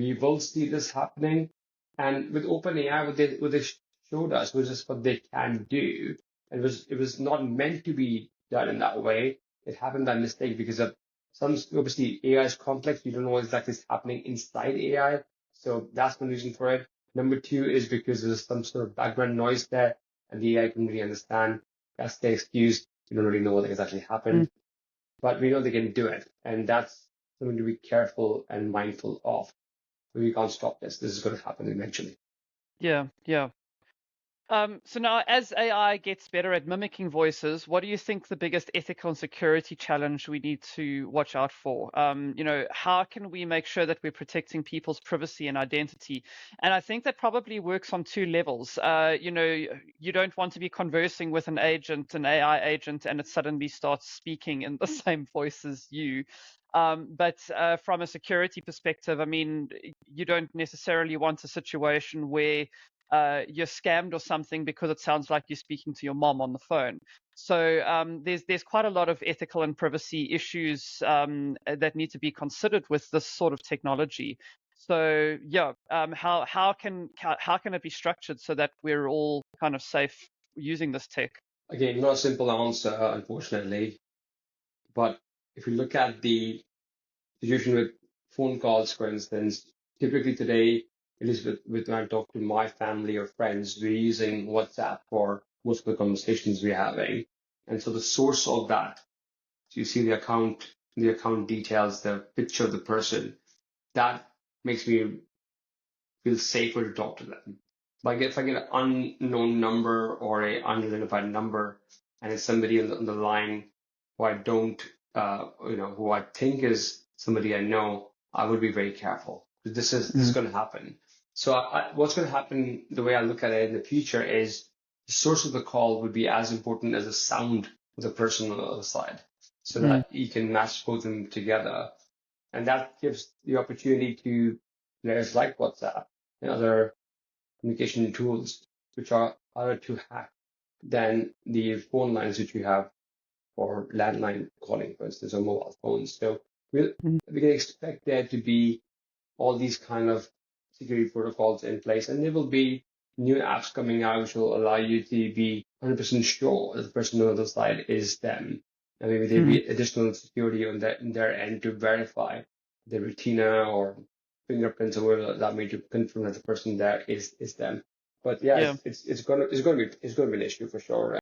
We will see this happening. And with OpenAI, what they showed us was just what they can do. It was not meant to be done in that way. It happened by mistake because of some, obviously AI is complex. You don't know what exactly is happening inside AI. So that's one reason for it. Number two is because there's some sort of background noise there and the AI can really understand. That's the excuse. We don't really know what exactly happened, but we know they can do it. And that's something to be careful and mindful of. We can't stop this. This is going to happen eventually. Yeah, yeah. So now, as AI gets better at mimicking voices, what do you think the biggest ethical and security challenge we need to watch out for? How can we make sure that we're protecting people's privacy and identity? And I think that probably works on two levels. You don't want to be conversing with an agent, an AI agent, and it suddenly starts speaking in the same voice as you. But from a security perspective, I mean, you don't necessarily want a situation where you're scammed or something because it sounds like you're speaking to your mom on the phone. So there's quite a lot of ethical and privacy issues that need to be considered with this sort of technology. So yeah, how can it be structured so that we're all kind of safe using this tech? Again, not a simple answer, unfortunately. But if you look at the situation with phone calls, for instance, typically today, it is when I talk to my family or friends, we're using WhatsApp for most of the conversations we're having. And so the source of that, so you see the account details, the picture of the person, that makes me feel safer to talk to them. Like if I get an unknown number or a unidentified number and it's somebody on the line who I don't, who I think is somebody I know, I would be very careful. This is going to happen. So what's going to happen, the way I look at it in the future is the source of the call would be as important as the sound of the person on the other side, so that you can match both of them together. And that gives the opportunity to players like WhatsApp and other communication tools, which are harder to hack than the phone lines which you have for landline calling, for instance, or mobile phones. So we can expect there to be all these kind of security protocols in place, and there will be new apps coming out which will allow you to be 100% sure that the person on the other side is them. And maybe there'll be additional security on their end to verify the retina or fingerprints or whatever that may to confirm that the person there is them. But yeah, Yeah. it's going to be an issue for sure.